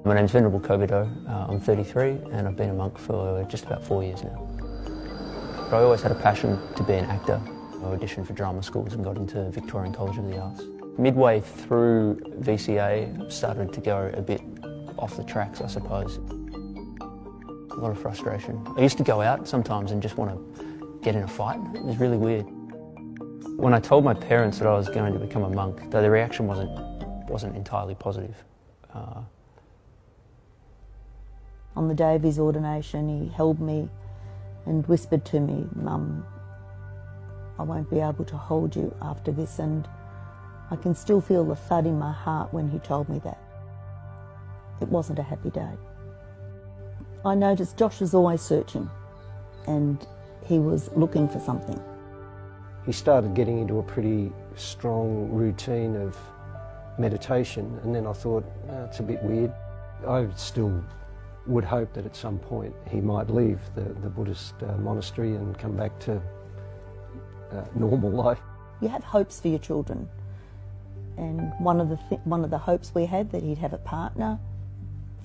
My name's Venerable Kovido. I'm 33 and I've been a monk for just about 4 years now. But I always had a passion to be an actor. I auditioned for drama schools and got into Victorian College of the Arts. Midway through VCA, I started to go a bit off the tracks, I suppose. A lot of frustration. I used to go out sometimes and just want to get in a fight. It was really weird. When I told my parents that I was going to become a monk, though the reaction wasn't entirely positive. On the day of his ordination, he held me and whispered to me, "Mum, I won't be able to hold you after this," and I can still feel the thud in my heart when he told me that. It wasn't a happy day. I noticed Josh was always searching and he was looking for something. He started getting into a pretty strong routine of meditation, and then I thought, it's a bit weird. I still would hope that at some point he might leave the Buddhist monastery and come back to normal life. You have hopes for your children, and one of the hopes we had, that he'd have a partner,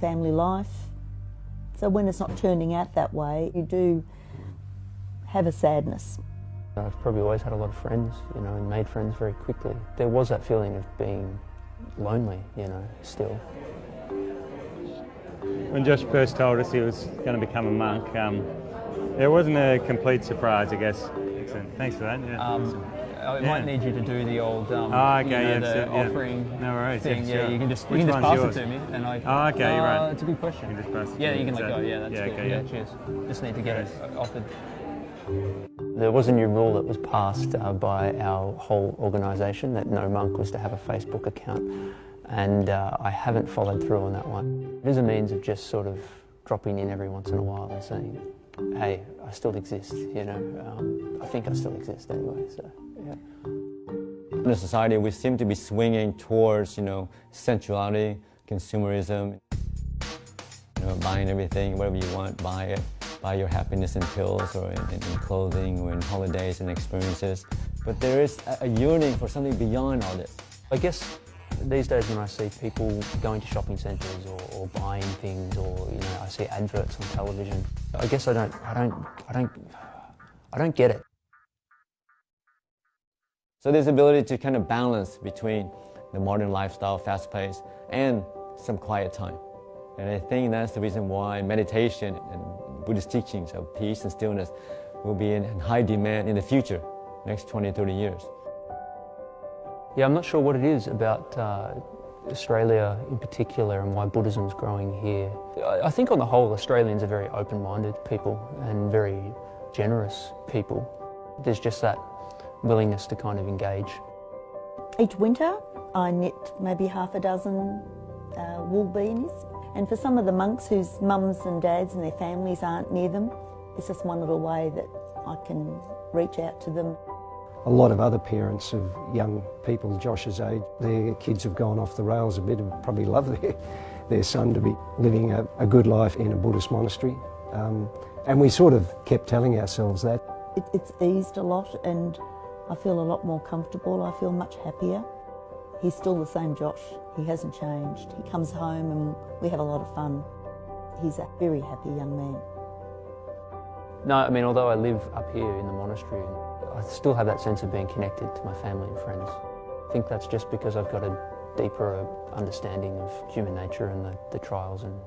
family life. So when it's not turning out that way, you do have a sadness. I've probably always had a lot of friends, and made friends very quickly. There was that feeling of being lonely, still. When Josh first told us he was going to become a monk, it wasn't a complete surprise, I guess. Excellent. Thanks for that. Yeah. I might need you to do the old offering no worries, thing. Yeah, you can just pass yours? it to me, and I. Right. It's a good question. You can just pass it Yeah, to you me. can let go. Yeah, that's yeah, cool. okay, Yeah, cheers. Just need to get it offered. There was a new rule that was passed by our whole organisation that no monk was to have a Facebook account, and I haven't followed through on that one. It is a means of just sort of dropping in every once in a while and saying, hey, I still exist, I think I still exist anyway, so yeah. In a society, we seem to be swinging towards, sensuality, consumerism, buying everything, whatever you want, buy it. Buy your happiness in pills or in clothing or in holidays and experiences. But there is a yearning for something beyond all this. I guess these days when I see people going to shopping centres or buying things, or I see adverts on television, I guess I don't get it. So there's the ability to kind of balance between the modern lifestyle, fast pace, and some quiet time. And I think that's the reason why meditation and Buddhist teachings of peace and stillness will be in high demand in the future, next 20, 30 years. Yeah, I'm not sure what it is about Australia in particular and why Buddhism's growing here. I think on the whole Australians are very open-minded people and very generous people. There's just that willingness to kind of engage. Each winter I knit maybe half a dozen wool beanies, and for some of the monks whose mums and dads and their families aren't near them, it's just one little way that I can reach out to them. A lot of other parents of young people Josh's age, their kids have gone off the rails a bit and probably love their son to be living a good life in a Buddhist monastery. And we sort of kept telling ourselves that. It's eased a lot, and I feel a lot more comfortable. I feel much happier. He's still the same Josh. He hasn't changed. He comes home and we have a lot of fun. He's a very happy young man. No, I mean, although I live up here in the monastery, I still have that sense of being connected to my family and friends. I think that's just because I've got a deeper understanding of human nature and the trials and